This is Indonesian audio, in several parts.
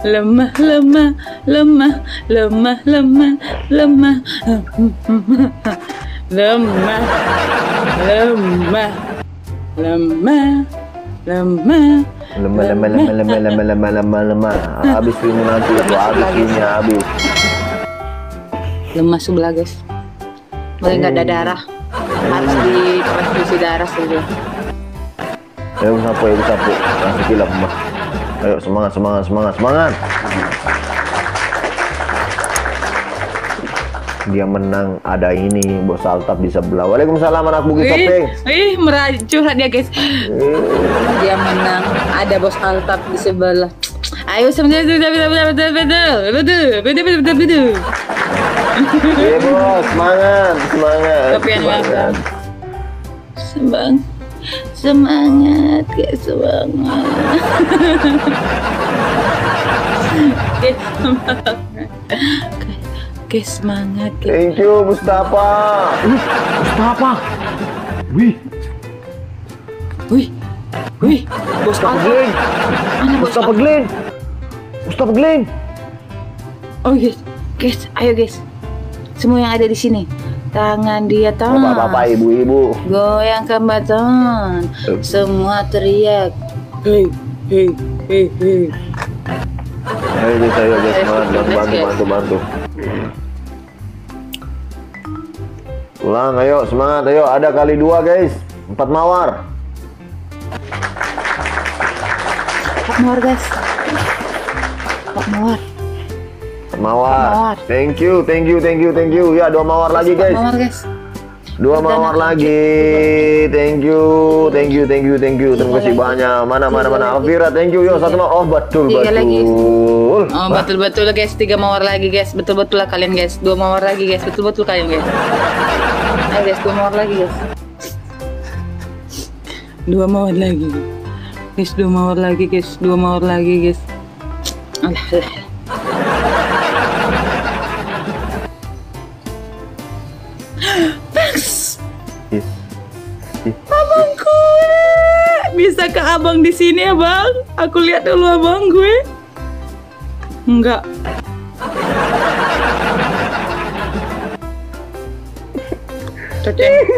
lemah, lemah, lemah, lemah, lemah, lemah, lemah, lemah, lemah, lemah. Habis ini nanti itu habis ini habis. lemah sebelah guys. Mulai nggak ada darah, harus ditransfusi darah saja. Ayo sapu, langsung kilap mah. Ayo semangat. Dia menang, ada ini Bos Altaf di sebelah. Waalaikumsalam anak Bukit Saping. Curhat dia guys. Dia menang, ada Bos Altaf di sebelah. Ayo semangat. Iya Bos, semangat. Semangat guys, semangat. Guys, semangat. Thank you Mustafa. Wih. Bos Mustafa Glenn. Oh guys, ayo guys. Semua yang ada di sini. Tangan di atas. Bapak, ibu-ibu. Goyang ke badan. Semua teriak. Hei. Ayo guys, bantu. Ulang, ayo semangat, ayo ada kali 2 guys. 4 mawar. 4 mawar guys. 4 mawar. Thank you. Ya 2 mawar lagi guys. 4 mawar guys. 2 mawar lagi. Thank you. Terima kasih banyak. Mana Alvira, thank you. Yo 1 mawar. Oh betul. Oh betul guys. 3 mawar lagi guys. Betul lah kalian guys. 2 mawar lagi guys. Betul kalian guys. Ayo guys, 2 mawar lagi guys. 2 mawar lagi. Guys, 2 mawar lagi guys. 2 mawar lagi guys. Alah. Abang gue, bisa ke abang di sini ya bang? Aku lihat dulu abang gue. Enggak. Ternyata.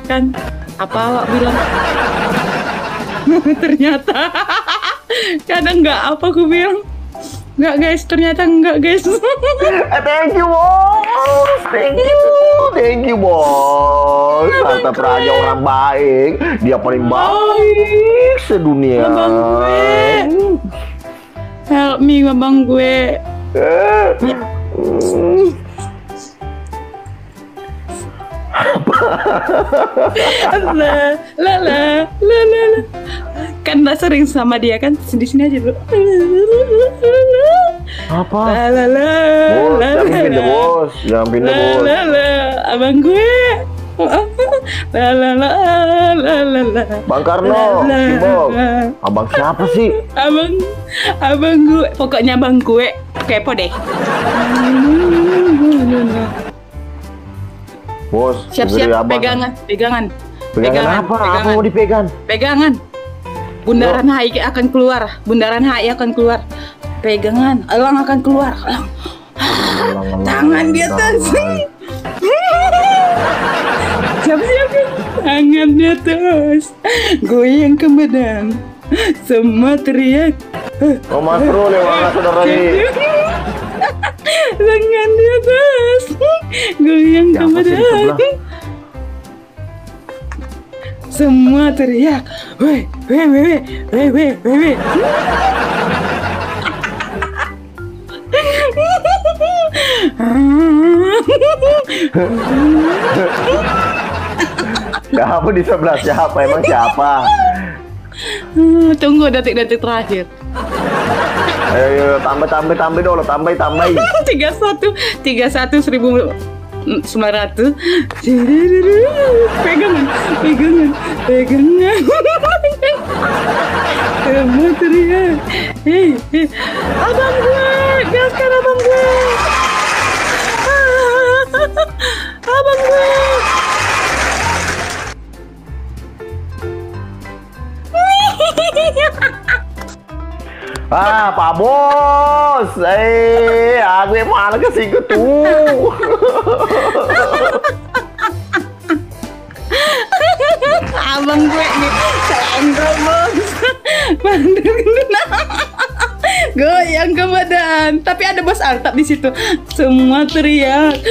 Kan apa awak bilang? Ternyata. Kadang enggak apa aku bilang. Enggak guys, ternyata enggak guys. Thank you bos. Thank you bos. Kata Praja orang baik. Dia paling baik sedunia. Abang gue. Help me abang gue. La. Kan udah sering sama dia kan, di sini aja dulu. Apa? Bos, jangan pindah bos. Abang gue. Bang Karno, Simbok. Abang siapa sih? Abang gue. Pokoknya abang gue kepo deh. Bos, siap-siap pegangan. Pegangan apa? Apa mau dipegang? Pegangan. Bundaran HI akan keluar. Pegangan, elang akan keluar. Tangan di atas. Siap-siap. Tangan di atas. Goyang ke badan. Semua teriak. Oh Mas Bro, lewat saudara ini. Tangan di atas. Goyang ke badan. Semua teriak. Weh. Siapa di sebelah siapa? Emang siapa? Tunggu detik-detik terakhir. Ayo tambah dulu, tambah. 31 1900. Pegangan. Semua teriak. Hei, abang gue, gaskan abang gue. Abang gue. Ah, Pak Bos. Aku yang malah kesinggung tuh. Abang gue nih selengkap bos. Goyang ke badan. Tapi ada bos Altap di situ. Semua teriak.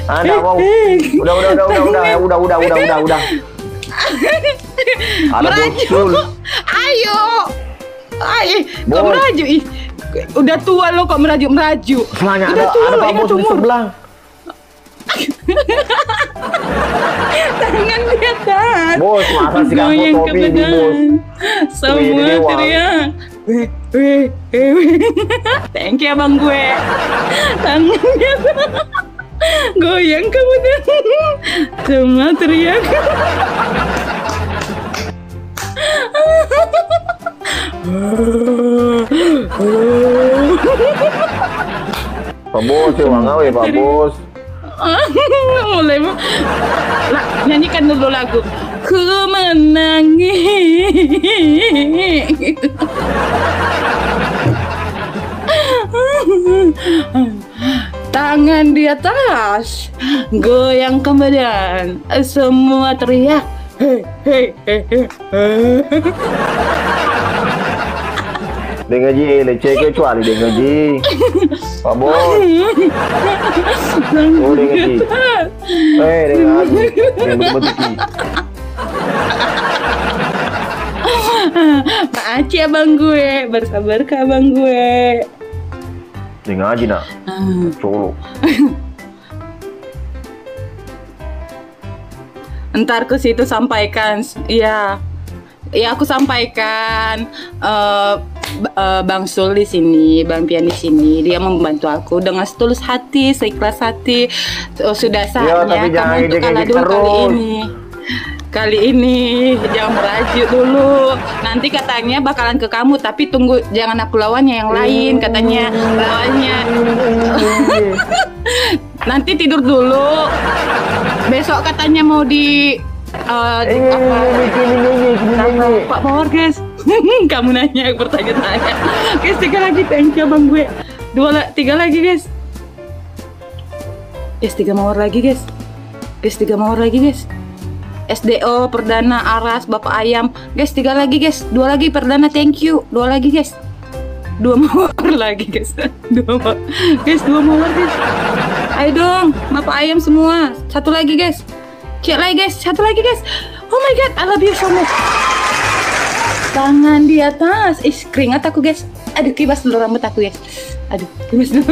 Anda mau? Udah. Ada Merajuk. Ayo. Kok Bos. merajuk? Ih, udah tua lo kok merajuk. Selanya Udah ada tua lo, Pak ingat Bos di umur. sebelah. Tangan di atas. Bos, masa sih kamu Goyang ke topi ini, badan. Bos? Semua Wih, ini teriak. Weh. Thank you abang gue. Tangannya goyang ke badan. Semua teriak. Pak Bos, wangawe Pak Bos. Mulai lah, nyanyikan dulu lagu ku menangis. Tangan di atas, goyang ke badan, semua teriak. Hei. Dengar ji, leceh kecuali dengar ji. Pak Bos. Oh, dengar ji. Dengar ji. Dengar betul. Makasih abang gue, bersabar ke abang gue. Dengar ji nak. Colo. Ntar ke situ sampaikan, iya aku sampaikan. Bang Sul di sini, Bang Pian di sini, dia membantu aku dengan setulus hati, seikhlas hati. Sudah saatnya tapi jangan kamu untuk kalah ejek-ejek dulu terus. kali ini jangan merajuk dulu. Nanti katanya bakalan ke kamu, tapi tunggu jangan aku lawannya yang lain katanya lawannya. Nanti tidur dulu. Besok katanya mau di Pak Mawar guys. Kamu nanya, bertanya-tanya. Guys, 3 lagi, thank you bang gue. 3 lagi guys. Guys, 3 mawar lagi guys. Guys, 3 mawar lagi guys. SDO Perdana Aras Bapak Ayam. Guys, 3 lagi guys. 2 lagi Perdana, thank you. 2 lagi guys. 2 mawar lagi guys. 2 mawar. Guys, 2 mawar guys. Ayo dong, Bapak Ayam semua. 1 lagi guys. Cek lagi guys, 1 lagi guys. Oh my god, I love you so much. Tangan di atas. Keringat aku guys. Aduh, kibas dulu rambut aku guys. Aduh, kibas dulu.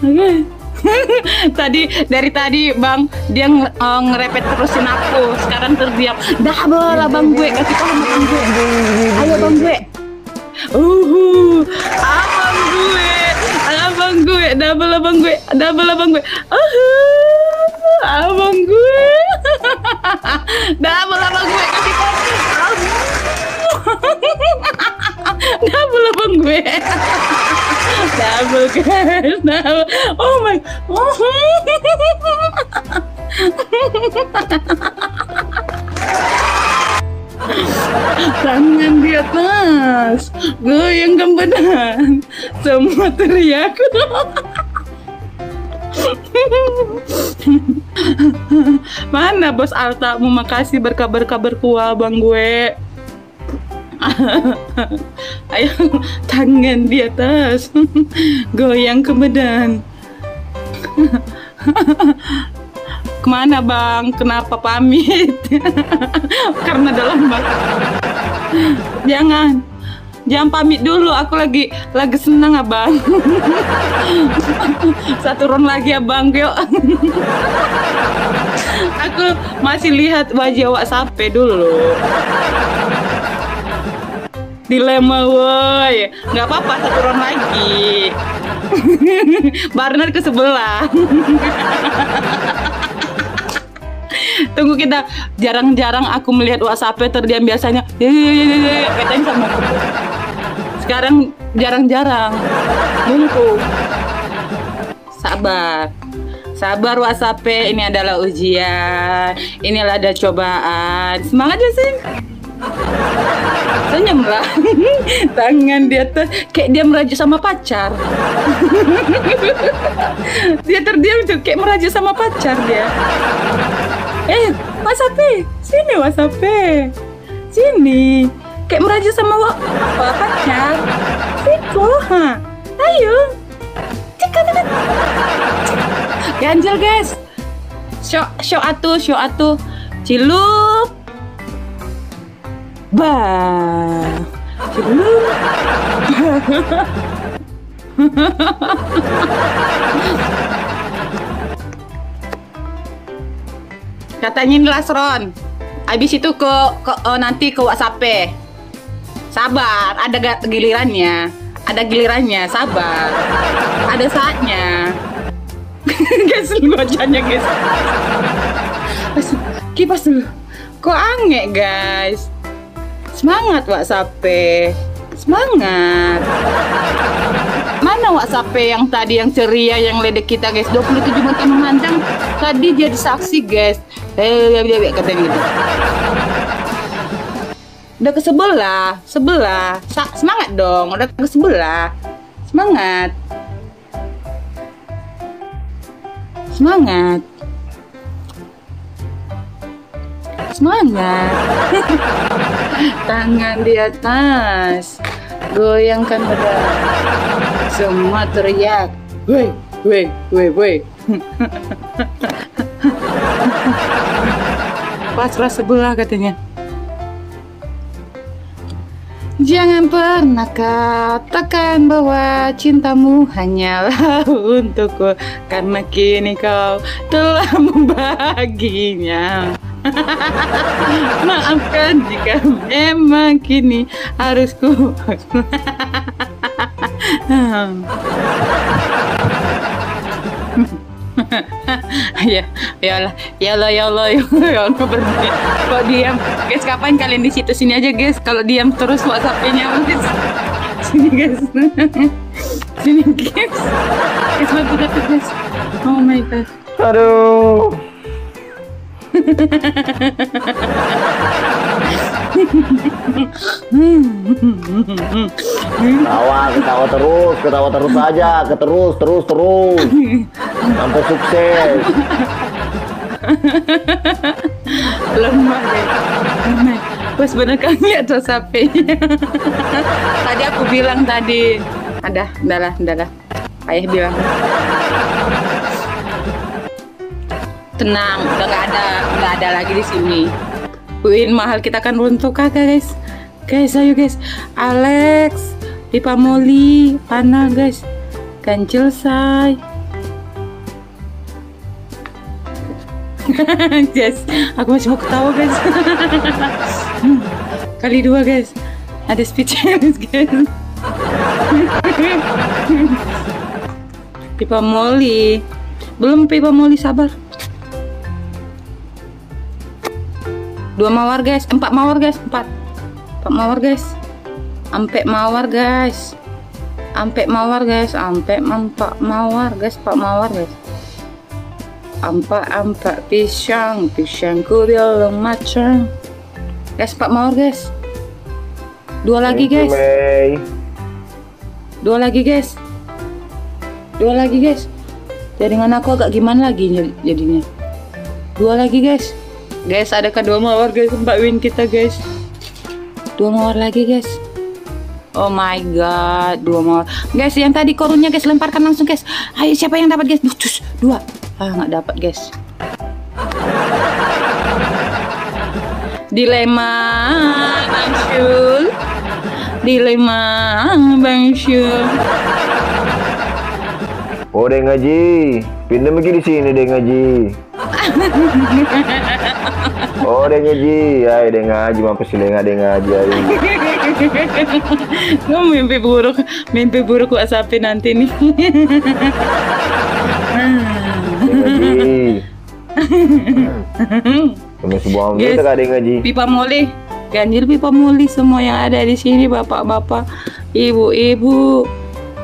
Oke. Dari tadi bang dia ngerepet terusin aku. Sekarang terdiam. Double lah bang gue. Kasih paham bang gue. Ayo bang gue. Abang gue. Double abang gue. Abang gue. Double abang gue. Kasih paham. Double abang gue. Double guys. Double. Oh my. Tangan di atas, goyang ke badan, semua teriak. Mana bos Alta? Mau makasih berkabar kuah bang gue. Ayo, tangan di atas, goyang ke badan. Kemana bang? Kenapa pamit? Karena dalam bang. Jangan pamit dulu. Aku lagi senang abang. 1 round lagi abang, yuk. Aku masih lihat wajah WhatsApp dulu. Dilema woi. Nggak apa-apa, 1 round lagi. Barner ke sebelah. Tunggu kita, jarang-jarang aku melihat WhatsApp terdiam biasanya. Katanya sama aku. Sekarang jarang-jarang. Nunggu. Sabar. Sabar WhatsApp, ini adalah ujian. Inilah ada cobaan. Semangat ya, Sing. Senyumlah. Tangan dia tuh kayak dia merajuk sama pacar. Dia terdiam tuh kayak merajuk sama pacar dia. WhatsApp, sini WhatsApp. Sini. Kayak merajuk sama pacar. Siko, ayo. Ganjel guys. Show atuh. Cilup. Cilup. Katanya ini Lasron. Habis itu nanti ke WhatsApp. Sabar, ada gilirannya. Sabar. Ada saatnya. Guys, bacanya guys. Kipas dulu. Kok aneh guys. Semangat WhatsApp. Semangat. Mana WhatsApp yang tadi yang ceria yang ledek kita guys. 27 mata memandang. Tadi jadi saksi guys. Katanya gitu. Udah ke sebelah. Semangat dong, udah ke sebelah. Semangat. Tangan di atas. Goyangkan badan. Semua teriak. Woi. Pas sebelah katanya. Jangan pernah katakan bahwa cintamu hanyalah untukku, karena kini kau telah membaginya. Maafkan jika memang kini harus ku. Ya Allah, berdiri. Kok diam? Guys, kapan kalian di situ? Sini aja guys. Kalau diam terus WhatsApp-nya guys. Sini guys. Sini guys. Guys, guys. Oh my god. Aduh. Ketawa terus aja, terus sampai sukses. Lemah deh. Bos bener kan lihat WhatsApp-nya. Tadi aku bilang tadi. Udahlah. Ayah bilang. Tenang, udah nggak ada lagi di sini. Win mahal kita kan runtuh kagak guys. Guys, ayo guys. Alex, Pipa Molly, Ana guys. Ganjil say. Yes, aku masih mau ketawa guys. Kali 2 guys. Ada speech challenge guys. Pipa Molly. Belum Pipa Molly, sabar. 2 mawar guys, 4 mawar guys, 4 mawar guys, ampe mawar guys, 4 mawar guys, ampak pisangku belum matang guys, 4 mawar guys, 2 lagi guys, 2 lagi guys, jaringan aku agak gimana lagi jadinya, 2 lagi guys. Guys, ada ke 2 mawar guys, 4 win kita guys. 2 mawar lagi guys. Oh my god, 2 mawar. Guys, yang tadi korunnya guys, lemparkan langsung guys. Ayo, siapa yang dapat guys? 2. Nggak dapat guys. Dilema Bang Syul. Oh, dia ngaji. Pindah begini sini dia ngaji. Oh, dia ngaji. Dia ngaji, mampus sih dia ngaji. Gue mimpi buruk WhatsApp nanti nih. Ngaji. Sama sebuah kita gak ada yang ngaji. Pipa Molly, ganjil Pipa Molly semua yang ada di sini, bapak-bapak, ibu-ibu,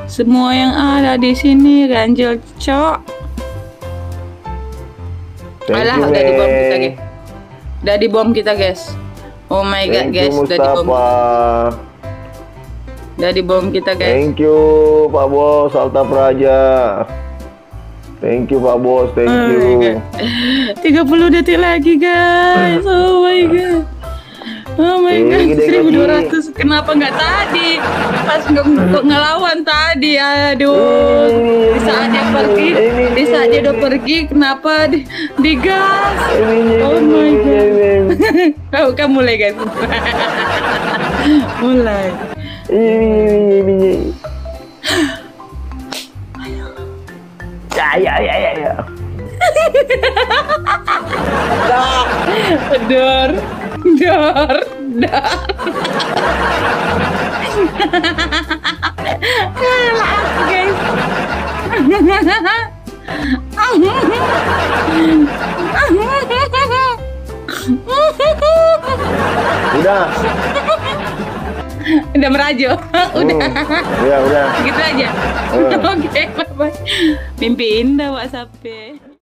semua yang ada di sini ganjil cok. Alah, you, udah dibom kita, Mei. guys. Udah dibom kita, guys. Oh my god, Thank guys, you, udah dibom. Mustafa. Udah dibom kita, guys. Thank you, Pak Bos, Alta Praja. Thank you, Pak Bos, thank Oh you. my God. 30 detik lagi, guys. Oh my god. Oh my god, Gede-gede. 1200. Kenapa nggak tadi? Pas ngelawan tadi, aduh. Di saat dia pergi, di saat dia udah pergi, kenapa digas? Oh my god. Kamu mulai, guys. Mulai. Ya. Dor. Guys. Udah. Udah merajo. Udah. Ya, udah. Gitu aja. Oke, bye-bye. Mimpi indah WhatsApp.